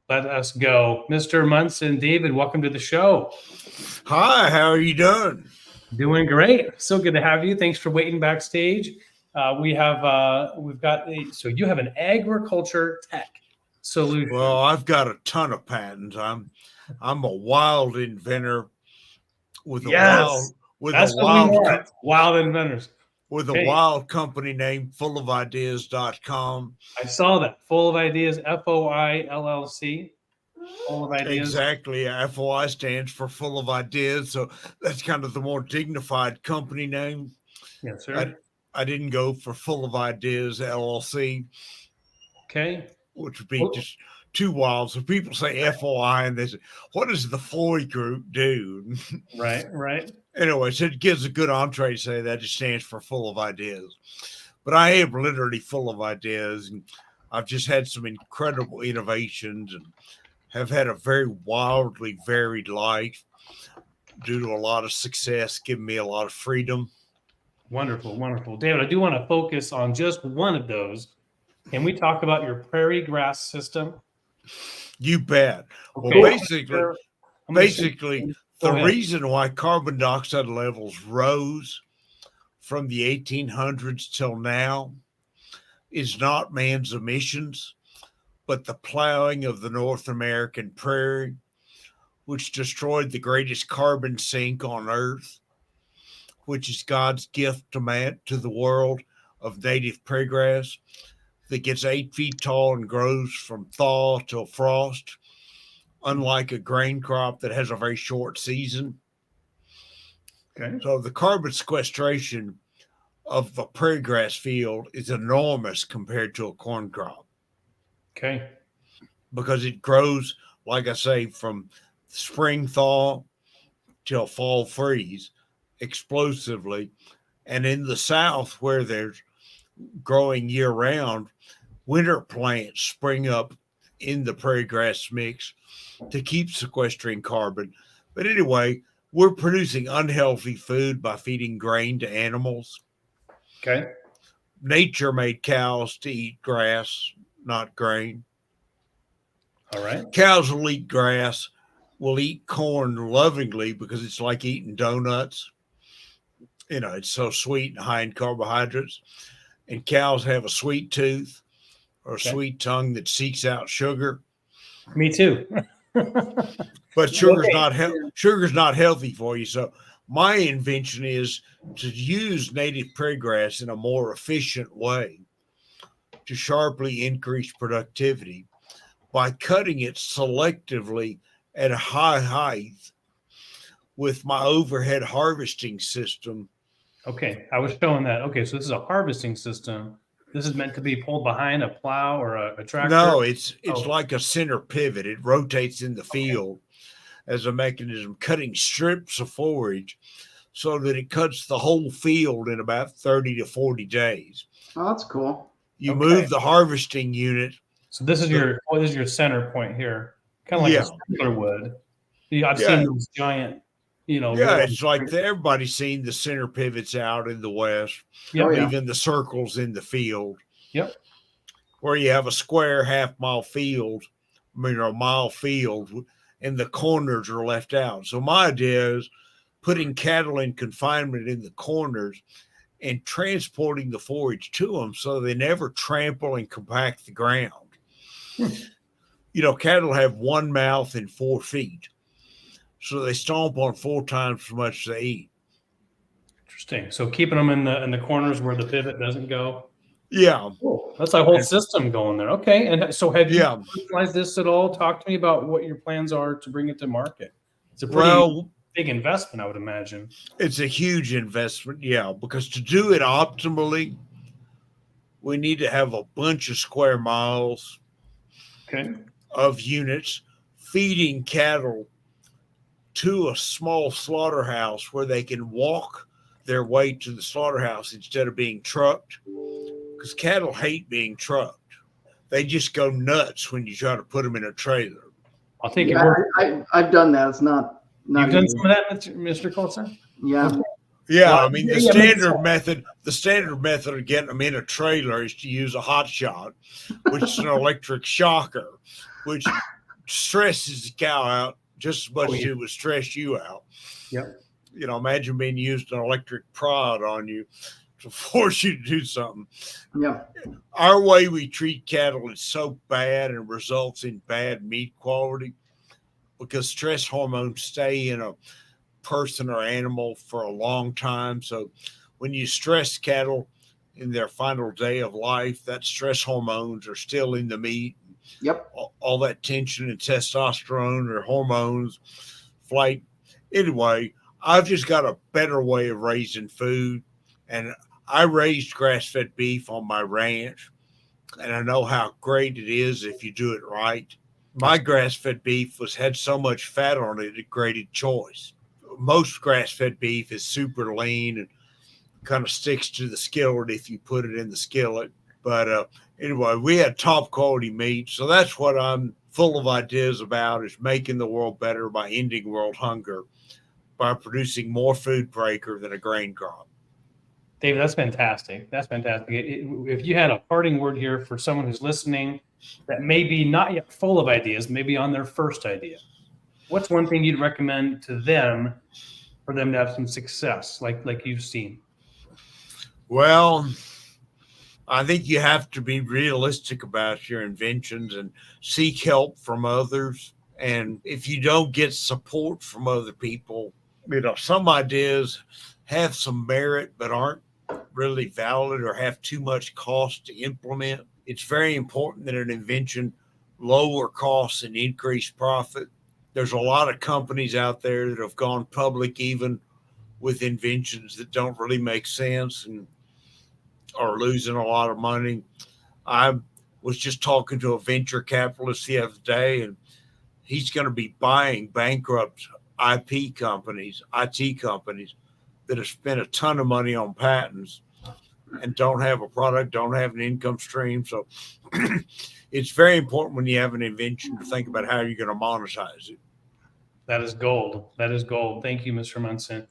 Let us go. Mr. Munson, David, welcome to the show. Hi, how are you doing? Doing great. So good to have you. Thanks for waiting backstage. So you have an agriculture tech solution. Well, I've got a ton of patents. I'm a wild inventor with a wild inventors. With a wild company named fullofideas.com. I saw that. Full of Ideas, FOI LLC. Full of Ideas. Exactly. FOI stands for Full of Ideas. So that's kind of the more dignified company name. Yes, sir. I didn't go for Full of Ideas LLC. Okay. Which would be just too wild. So people say FOI and they say, what does the Floyd Group do? Right. Anyway, so it gives a good entree to say that it stands for Full of Ideas. But I am literally full of ideas, and I've just had some incredible innovations and have had a very wildly varied life due to a lot of success, giving me a lot of freedom. Wonderful. David, I do want to focus on just one of those. Can we talk about your prairie grass system? You bet. Okay. Well, basically, the reason why carbon dioxide levels rose from the 1800s till now is not man's emissions, but the plowing of the North American prairie, which destroyed the greatest carbon sink on Earth, which is God's gift to the world of native prairie grass that gets 8 feet tall and grows from thaw till frost, unlike a grain crop that has a very short season. Okay. So the carbon sequestration of the prairie grass field is enormous compared to a corn crop. Okay. Because it grows, like I say, from spring thaw till fall freeze explosively. And in the South, where there's growing year round, winter plants spring up in the prairie grass mix to keep sequestering carbon. But anyway, we're producing unhealthy food by feeding grain to animals. Okay. Nature made cows to eat grass, not grain. All right. Cows will eat grass, will eat corn lovingly because it's like eating donuts. You know, it's so sweet and high in carbohydrates. And cows have a sweet tooth or a sweet tongue that seeks out sugar. Me too. But sugar's not healthy for you. So my invention is to use native prairie grass in a more efficient way to sharply increase productivity by cutting it selectively at a high height with my overhead harvesting system. Okay, I was showing that. Okay, so this is a harvesting system. This is meant to be pulled behind a plow or a tractor? No, it's like a center pivot. It rotates in the field as a mechanism, cutting strips of forage so that it cuts the whole field in about 30 to 40 days. Oh, that's cool. You move the harvesting unit. So this is your center point here, kind of like a sprinkler would. I've seen those giant, it's like everybody's seen the center pivots out in the West, even the circles in the field. Yep. Where you have a square half-mile field, a mile field, and the corners are left out. So my idea is putting cattle in confinement in the corners and transporting the forage to them so they never trample and compact the ground. Cattle have one mouth and 4 feet. So they stomp on 4 times as much as they eat. Interesting. So keeping them in the corners where the pivot doesn't go. Yeah. Cool. That's a whole system going there. Okay. And so have you utilized this at all? Talk to me about what your plans are to bring it to market. It's a pretty big investment, I would imagine. It's a huge investment, because to do it optimally, we need to have a bunch of square miles of units feeding cattle to a small slaughterhouse where they can walk their way to the slaughterhouse instead of being trucked, because cattle hate being trucked. They just go nuts when you try to put them in a trailer. I'll take it. I've done that. It's not You've done some of that, Mr. Colson? Yeah. Yeah, I mean, the standard method of getting them in a trailer is to use a hot shot, which is an electric shocker, which stresses the cow out just as much as yeah. it would stress you out. Yep. Imagine being used an electric prod on you to force you to do something. Yeah. Our way we treat cattle is so bad and results in bad meat quality because stress hormones stay in a person or animal for a long time. So when you stress cattle in their final day of life, that stress hormones are still in the meat. Yep. All that tension and testosterone or hormones, flight. Anyway, I've just got a better way of raising food. And I raised grass-fed beef on my ranch, and I know how great it is if you do it right. My grass-fed beef had so much fat on it, it graded choice. Most grass-fed beef is super lean and kind of sticks to the skillet if you put it in the skillet. But anyway, we had top quality meat. So that's what I'm full of ideas about, is making the world better by ending world hunger, by producing more food per acre than a grain crop. David, that's fantastic. That's fantastic. If you had a parting word here for someone who's listening that may be not yet full of ideas, maybe on their first idea, what's one thing you'd recommend to them for them to have some success, like you've seen? Well, I think you have to be realistic about your inventions and seek help from others. And if you don't get support from other people, some ideas have some merit but aren't really valid or have too much cost to implement. It's very important that an invention lower costs and increase profit. There's a lot of companies out there that have gone public even with inventions that don't really make sense and are losing a lot of money. I was just talking to a venture capitalist the other day, and he's going to be buying bankrupt IT companies that have spent a ton of money on patents and don't have a product, don't have an income stream. So it's very important when you have an invention to think about how you're going to monetize it. That is gold. That is gold. Thank you, Mr. Munson.